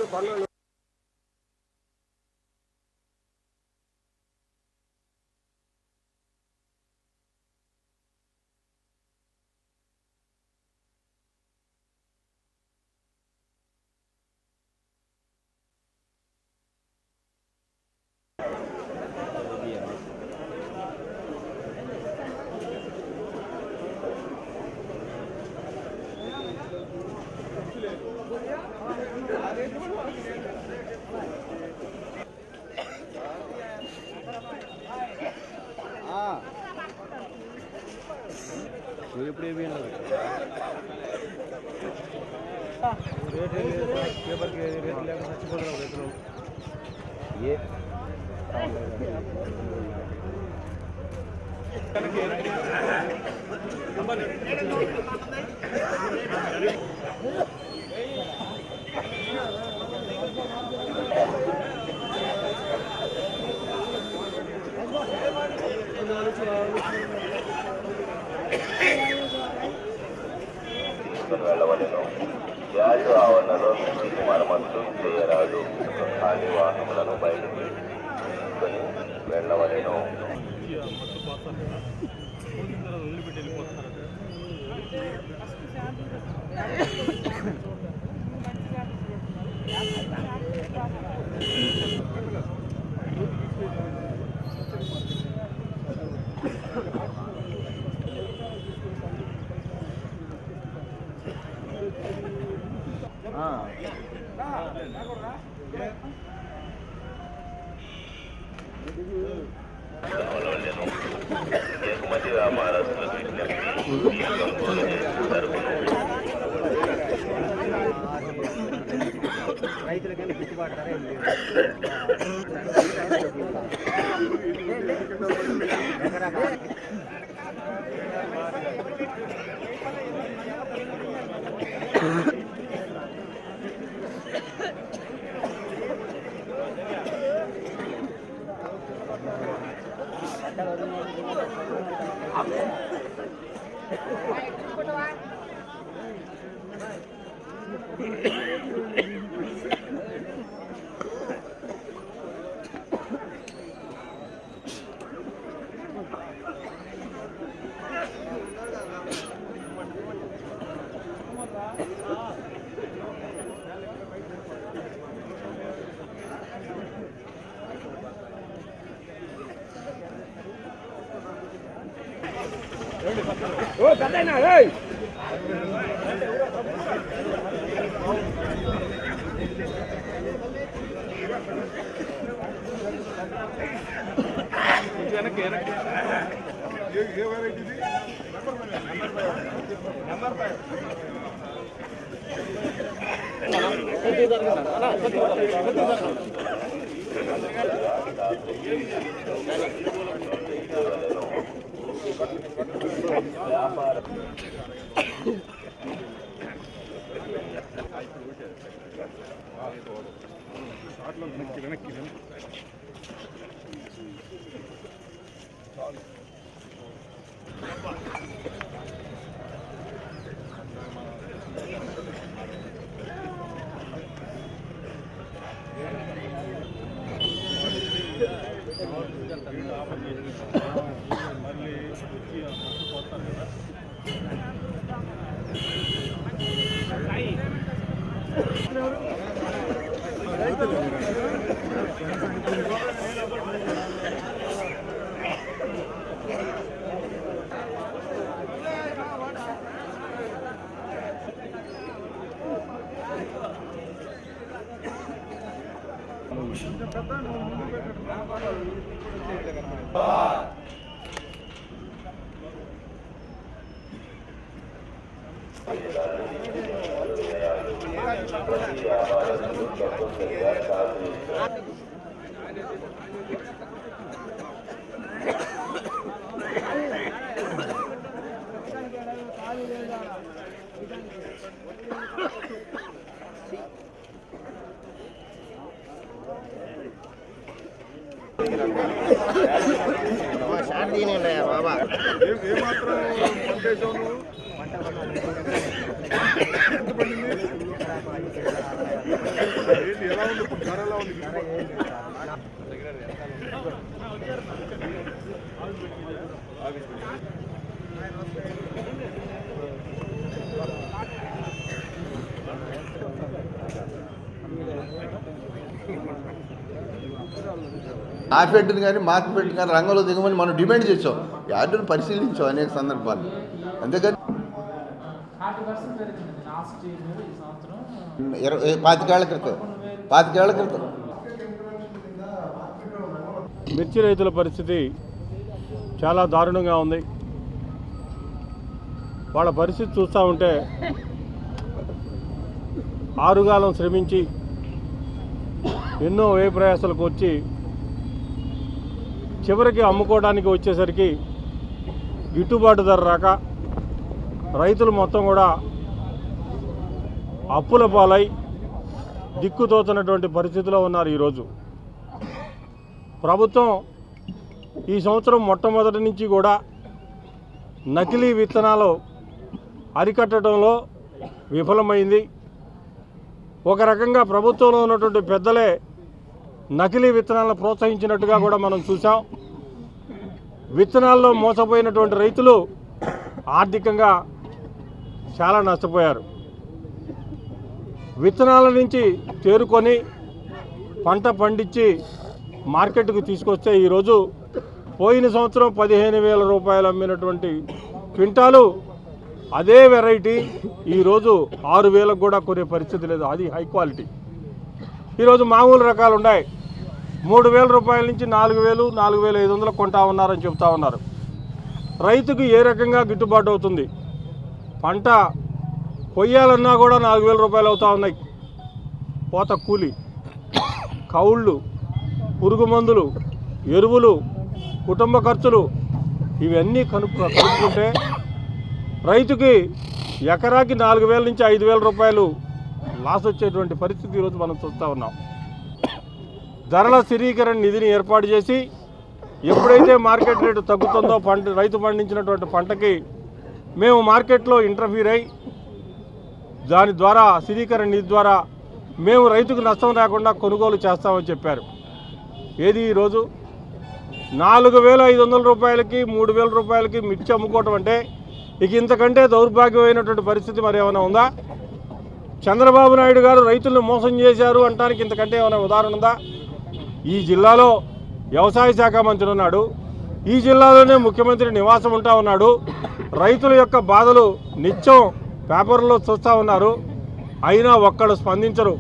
ఎప్పుడు పేపర్కి రేట్లు లేకుండా నచ్చిపోతున్నాం రైతులు ఏ వెళ్ళవలను. వ్యాధి ఆవరణలో మరమ్మత్తు చేయరాదు. ఖాళీ వాహనములను బయటకు తీసుకొని వెళ్ళవలను. ఎగుమతి వ్యాపారస్తులకు రైతులకైనా గిట్టుబాటు ధర ఏం లేదు. ఓ కదైనా ఏయ్ వెనక్కి వెనక్కి ఏ వెరైటీ ఇది నంబర్ 1 ఉంది. మార్కెట్ని కానీ మార్కెట్ కానీ రంగంలో దిగమని మనం డిమాండ్ చేసాం. యార్డును పరిశీలించాం అనేక సందర్భాలు. అంతేకాని 25 ఏళ్ల క్రితం మిర్చి రైతుల పరిస్థితి చాలా దారుణంగా ఉంది. వాళ్ళ పరిస్థితి చూస్తూ ఉంటే ఆరుగాలం శ్రమించి ఎన్నో వ్యయ ప్రయాసాలకు వచ్చి చివరికి అమ్ముకోవడానికి వచ్చేసరికి గిట్టుబాటు ధర రాక రైతులు మొత్తం కూడా అప్పుల పాలై దిక్కుతోచినటువంటి పరిస్థితిలో ఉన్నారు. ఈరోజు ప్రభుత్వం ఈ సంవత్సరం మొట్టమొదటి నుంచి కూడా నకిలీ విత్తనాలు అరికట్టడంలో విఫలమైంది. ఒక రకంగా ప్రభుత్వంలో ఉన్నటువంటి పెద్దలే నకిలీ విత్తనాలను ప్రోత్సహించినట్టుగా కూడా మనం చూసాం. విత్తనాల్లో మోసపోయినటువంటి రైతులు ఆర్థికంగా చాలా నష్టపోయారు. విత్తనాల నుంచి తేరుకొని పంట పండించి మార్కెట్కు తీసుకొస్తే ఈరోజు పోయిన సంవత్సరం 15,000 రూపాయలు అమ్మినటువంటి క్వింటాలు అదే వెరైటీ ఈరోజు 6,000కు కూడా కొనే పరిస్థితి లేదు. అది హై క్వాలిటీ. ఈరోజు మామూలు రకాలు ఉన్నాయి, 3,000 రూపాయల నుంచి 4,000, 4,500 కొంటా ఉన్నారని చెప్తా ఉన్నారు. రైతుకు ఏ రకంగా గిట్టుబాటు అవుతుంది? పంట కొయ్యాలన్నా కూడా 4,000 రూపాయలు అవుతూ ఉన్నాయి. పోత కూలి, కౌళ్ళు, పురుగు మందులు, ఎరువులు, కుటుంబ ఖర్చులు ఇవన్నీ కనుక్కుంటే రైతుకి ఎకరాకి 4,000 నుంచి 5,000 రూపాయలు లాస్ వచ్చేటువంటి పరిస్థితి ఈరోజు మనం చూస్తూ ఉన్నాం. ధరల స్థిరీకరణ నిధిని ఏర్పాటు చేసి ఎప్పుడైతే మార్కెట్ రేటు తగ్గుతుందో రైతు పండించినటువంటి పంటకి మేము మార్కెట్లో ఇంటర్ఫీర్ అయ్యి దాని ద్వారా స్థిరీకరణ నిధి ద్వారా మేము రైతుకు నష్టం రాకుండా కొనుగోలు చేస్తామని చెప్పారు. ఏది ఈరోజు 4,500 రూపాయలకి 3,000 రూపాయలకి మిర్చి అమ్ముకోవటం అంటే ఇక ఇంతకంటే దౌర్భాగ్యమైనటువంటి పరిస్థితి మరి ఏమైనా ఉందా? చంద్రబాబు నాయుడు గారు రైతులను మోసం చేశారు అంటానికి ఇంతకంటే ఏమైనా ఉదాహరణ ఉందా? ఈ జిల్లాలో వ్యవసాయ శాఖ మంత్రి ఉన్నాడు, ఈ జిల్లాలోనే ముఖ్యమంత్రి నివాసం ఉంటా ఉన్నాడు. రైతుల యొక్క బాధలు నిత్యం పేపర్లో చూస్తూ ఉన్నారు. అయినా ఒక్కళ్ళు స్పందించరు,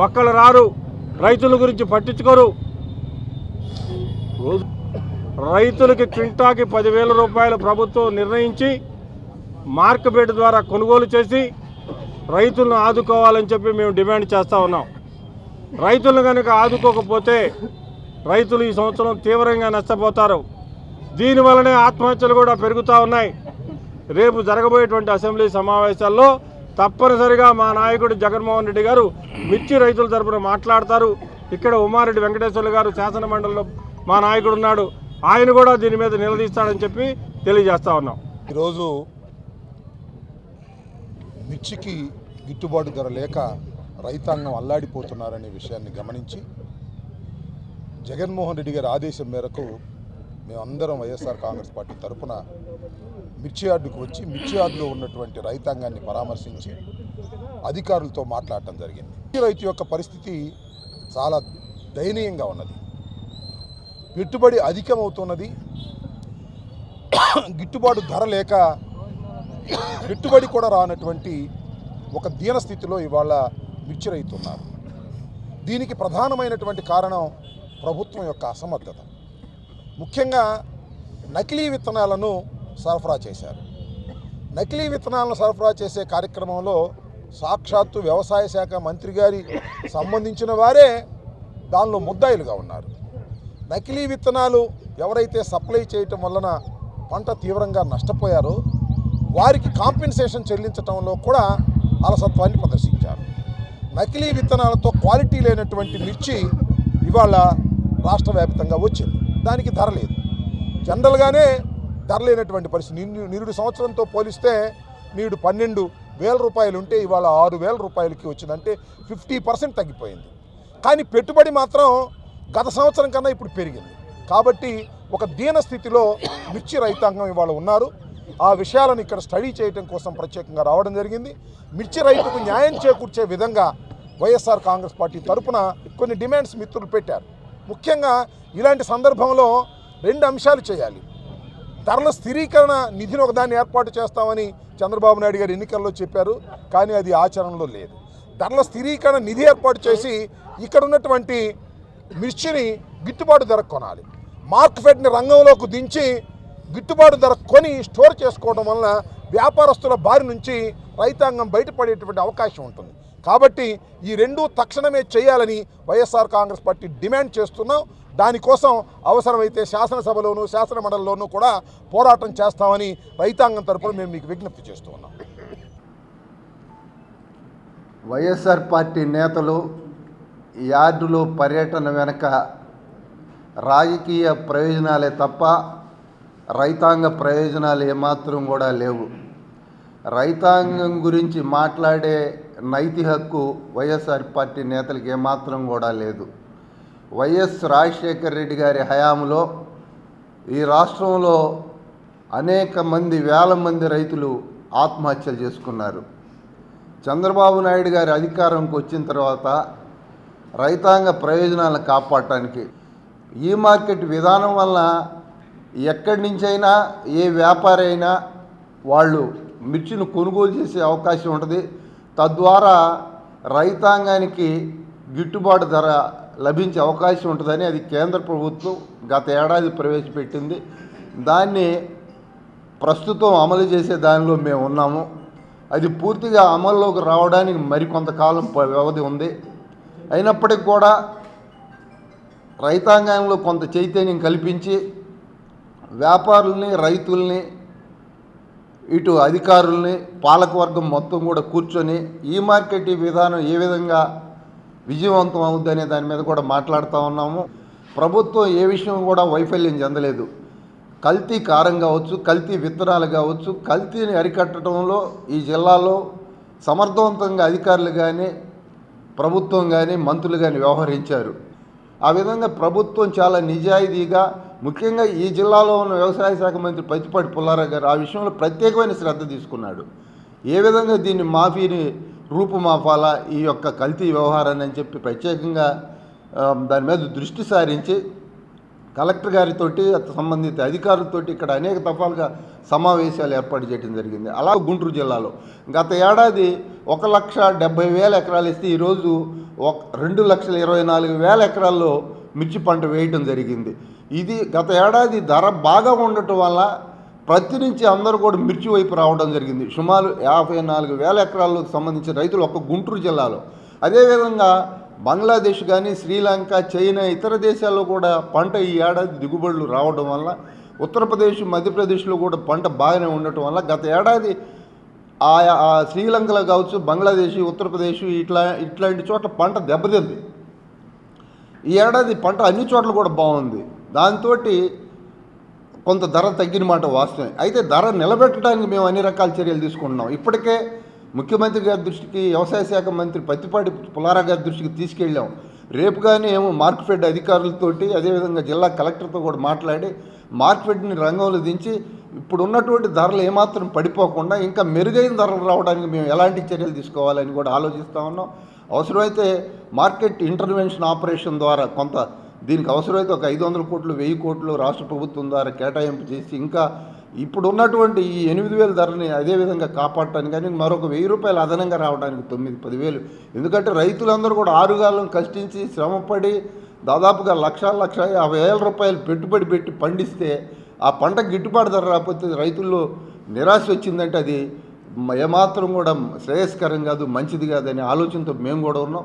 ఒక్కళ్ళు రారు, రైతుల గురించి పట్టించుకోరు. రైతులకి క్వింటాకి 10,000 రూపాయలు ప్రభుత్వం నిర్ణయించి మార్కెట్ ద్వారా కొనుగోలు చేసి రైతులను ఆదుకోవాలని చెప్పి మేము డిమాండ్ చేస్తూ ఉన్నాం. రైతులను కనుక ఆదుకోకపోతే రైతులు ఈ సంవత్సరం తీవ్రంగా నష్టపోతారు. దీనివల్లనే ఆత్మహత్యలు కూడా పెరుగుతూ ఉన్నాయి. రేపు జరగబోయేటువంటి అసెంబ్లీ సమావేశాల్లో తప్పనిసరిగా మా నాయకుడు జగన్మోహన్ రెడ్డి గారు మిర్చి రైతుల తరపున మాట్లాడతారు. ఇక్కడ ఉమారెడ్డి వెంకటేశ్వర్లు గారు శాసన మండలిలో మా నాయకుడు ఉన్నాడు, ఆయన కూడా దీని మీద నిలదీస్తాడని చెప్పి తెలియజేస్తా ఉన్నాం. ఈరోజు మిర్చికి గిట్టుబాటు ధర లేక రైతాంగం అల్లాడిపోతున్నారనే విషయాన్ని గమనించి జగన్మోహన్ రెడ్డి గారి ఆదేశం మేరకు మేమందరం వైఎస్ఆర్ కాంగ్రెస్ పార్టీ తరఫున మిర్చి యార్డుకు వచ్చి మిర్చి యార్డులో ఉన్నటువంటి రైతాంగాన్ని పరామర్శించి అధికారులతో మాట్లాడటం జరిగింది. రైతు యొక్క పరిస్థితి చాలా దయనీయంగా ఉన్నది. పెట్టుబడి అధికమవుతున్నది, గిట్టుబాటు ధర లేక పెట్టుబడి కూడా రానటువంటి ఒక దీనస్థితిలో ఇవాళ మిర్చి రైతు ఉన్నారు. దీనికి ప్రధానమైనటువంటి కారణం ప్రభుత్వం యొక్క అసమర్థత. ముఖ్యంగా నకిలీ విత్తనాలను సరఫరా చేశారు. నకిలీ విత్తనాలను సరఫరా చేసే కార్యక్రమంలో సాక్షాత్తు వ్యవసాయ శాఖ మంత్రి గారి సంబంధించిన వారే దానిలో ముద్దాయిలుగా ఉన్నారు. నకిలీ విత్తనాలు ఎవరైతే సప్లై చేయటం వలన పంట తీవ్రంగా నష్టపోయారో వారికి కాంపెన్సేషన్ చెల్లించడంలో కూడా అలసత్వాన్ని ప్రదర్శించారు. నకిలీ విత్తనాలతో క్వాలిటీ లేనటువంటి మిర్చి ఇవాళ రాష్ట్ర వ్యాప్తంగా వచ్చింది. దానికి ధర లేదు. జనరల్గానే ధర లేనటువంటి పరిస్థితి. నిరుడు సంవత్సరంతో పోలిస్తే నీడు 12,000 రూపాయలు ఉంటే ఇవాళ 6,000 రూపాయలకి వచ్చిందంటే 50% తగ్గిపోయింది. కానీ పెట్టుబడి మాత్రం గత సంవత్సరం కన్నా ఇప్పుడు పెరిగింది. కాబట్టి ఒక దీన స్థితిలో మిర్చి రైతాంగం ఇవాళ ఉన్నారు. ఆ విషయాలను ఇక్కడ స్టడీ చేయడం కోసం ప్రత్యేకంగా రావడం జరిగింది. మిర్చి రైతుకు న్యాయం చేకూర్చే విధంగా వైఎస్ఆర్ కాంగ్రెస్ పార్టీ తరఫున కొన్ని డిమాండ్స్ మిత్రులు పెట్టారు. ముఖ్యంగా ఇలాంటి సందర్భంలో 2 అంశాలు చేయాలి. ధరల స్థిరీకరణ నిధిని ఒకదాన్ని ఏర్పాటు చేస్తామని చంద్రబాబు నాయుడు గారు ఎన్నికల్లో చెప్పారు, కానీ అది ఆచరణలో లేదు. ధరల స్థిరీకరణ నిధి ఏర్పాటు చేసి ఇక్కడ ఉన్నటువంటి మిర్చిని గిట్టుబాటు ధర కొనాలి. మార్కెట్ని రంగంలోకి దించి గిట్టుబాటు ధర కొని స్టోర్ చేసుకోవడం వలన వ్యాపారస్తుల బారి నుంచి రైతాంగం బయటపడేటువంటి అవకాశం ఉంటుంది. కాబట్టి ఈ 2 తక్షణమే చేయాలని వైఎస్ఆర్ కాంగ్రెస్ పార్టీ డిమాండ్ చేస్తున్నాం. దానికోసం అవసరమైతే శాసనసభలోనూ శాసనమండలిలోనూ కూడా పోరాటం చేస్తామని రైతాంగం తరపున మేము మీకు విజ్ఞప్తి చేస్తూ ఉన్నాం. వైఎస్ఆర్ పార్టీ నేతలు యార్డులో పర్యటన వెనక రాజకీయ ప్రయోజనాలే తప్ప రైతాంగ ప్రయోజనాలు ఏమాత్రం కూడా లేవు. రైతాంగం గురించి మాట్లాడే నైతిక హక్కు వైఎస్ఆర్ పార్టీ నేతలకు ఏమాత్రం కూడా లేదు. వైఎస్ రాజశేఖర రెడ్డి గారి హయాంలో ఈ రాష్ట్రంలో అనేక మంది, వేల మంది రైతులు ఆత్మహత్యలు చేసుకున్నారు. చంద్రబాబు నాయుడు గారి అధికారంకి వచ్చిన తర్వాత రైతాంగ ప్రయోజనాలను కాపాడటానికి ఈ మార్కెట్ విధానం వలన ఎక్కడి నుంచైనా ఏ వ్యాపారి అయినా వాళ్ళు మిర్చిని కొనుగోలు చేసే అవకాశం ఉంటుంది. తద్వారా రైతాంగానికి గిట్టుబాటు ధర లభించే అవకాశం ఉంటుందని అది కేంద్ర ప్రభుత్వం గత ఏడాది ప్రవేశపెట్టింది. దాన్ని ప్రస్తుతం అమలు చేసే దానిలో మేము ఉన్నాము. అది పూర్తిగా అమల్లోకి రావడానికి మరికొంతకాలం వ్యవధి ఉంది. అయినప్పటికీ కూడా రైతాంగంలో కొంత చైతన్యం కల్పించి వ్యాపారుల్ని, రైతుల్ని, ఇటు అధికారుల్ని, పాలకవర్గం మొత్తం కూడా కూర్చొని ఈ మార్కెట్ విధానం ఏ విధంగా విజయవంతం అవుద్దనే దాని మీద కూడా మాట్లాడుతూ ఉన్నాము. ప్రభుత్వం ఏ విషయం కూడా వైఫల్యం చెందలేదు. కల్తీ కారం కావచ్చు, కల్తీ విత్తనాలు కావచ్చు, కల్తీని అరికట్టడంలో ఈ జిల్లాలో సమర్థవంతంగా అధికారులు కానీ, ప్రభుత్వం కానీ, మంత్రులు కానీ వ్యవహరించారు. ఆ విధంగా ప్రభుత్వం చాలా నిజాయితీగా, ముఖ్యంగా ఈ జిల్లాలో ఉన్న వ్యవసాయ శాఖ మంత్రి పత్తిపాటి పుల్లారావు గారు ఆ విషయంలో ప్రత్యేకమైన శ్రద్ధ తీసుకున్నాడు. ఏ విధంగా దీన్ని మాఫీని రూపుమాపాలా, ఈ యొక్క కల్తీ వ్యవహారాన్ని అని చెప్పి ప్రత్యేకంగా దాని మీద దృష్టి సారించి కలెక్టర్ గారితో, సంబంధిత అధికారులతోటి ఇక్కడ అనేక దఫాలుగా సమావేశాలు ఏర్పాటు చేయడం జరిగింది. అలా గుంటూరు జిల్లాలో గత ఏడాది 1,70,000 ఎకరాలు ఇస్తే ఈరోజు 2,24,000 ఎకరాల్లో మిర్చి పంట వేయటం జరిగింది. ఇది గత ఏడాది ధర బాగా ఉండటం వల్ల ప్రతి నుంచి అందరూ కూడా మిర్చి వైపు రావడం జరిగింది. సుమారు 54,000 ఎకరాలకు సంబంధించిన రైతులు ఒక్క గుంటూరు జిల్లాలో. అదేవిధంగా బంగ్లాదేశ్ కానీ, శ్రీలంక, చైనా, ఇతర దేశాల్లో కూడా పంట ఈ ఏడాది దిగుబడులు రావడం వల్ల, ఉత్తరప్రదేశ్, మధ్యప్రదేశ్లో కూడా పంట బాగానే ఉండటం వల్ల గత ఏడాది ఆ శ్రీలంకలో కావచ్చు, బంగ్లాదేశ్, ఉత్తరప్రదేశ్ ఇట్లాంటి చోట్ల పంట దెబ్బతింది. ఈ ఏడాది పంట అన్ని చోట్ల కూడా బాగుంది. దాంతో కొంత ధర తగ్గిన మాట వాస్తవమే. అయితే ధర నిలబెట్టడానికి మేము అన్ని రకాల చర్యలు తీసుకుంటున్నాం. ఇప్పటికే ముఖ్యమంత్రి గారి దృష్టికి, వ్యవసాయ శాఖ మంత్రి పత్తిపాటి పుల్లారావు గారి దృష్టికి తీసుకెళ్ళాం. రేపు కానీ ఏమో మార్కెట్ అధికారులతోటి, అదేవిధంగా జిల్లా కలెక్టర్తో కూడా మాట్లాడి మార్కెట్ని రంగంలో దించి ఇప్పుడు ఉన్నటువంటి ధరలు ఏమాత్రం పడిపోకుండా ఇంకా మెరుగైన ధరలు రావడానికి మేము ఎలాంటి చర్యలు తీసుకోవాలని కూడా ఆలోచిస్తూ ఉన్నాం. అవసరమైతే మార్కెట్ ఇంటర్వెన్షన్ ఆపరేషన్ ద్వారా కొంత దీనికి అవసరమైతే ఒక 500 కోట్లు, 1000 కోట్లు రాష్ట్ర ప్రభుత్వం ద్వారా కేటాయింపు చేసి ఇంకా ఇప్పుడు ఉన్నటువంటి ఈ 8,000 ధరని అదేవిధంగా కాపాడటానికి కానీ మరొక 1,000 రూపాయలు అదనంగా రావడానికి 9-10,000. ఎందుకంటే రైతులందరూ కూడా ఆరుగాలం కష్టించి శ్రమపడి దాదాపుగా 1,50,000 రూపాయలు పెట్టుబడి పెట్టి పండిస్తే ఆ పంట గిట్టుబాటు ధర రాకపోతే రైతుల్లో నిరాశ వచ్చిందంటే అది ఏమాత్రం కూడా శ్రేయస్కరం కాదు, మంచిది కాదనే ఆలోచనతో మేము కూడా ఉన్నాం.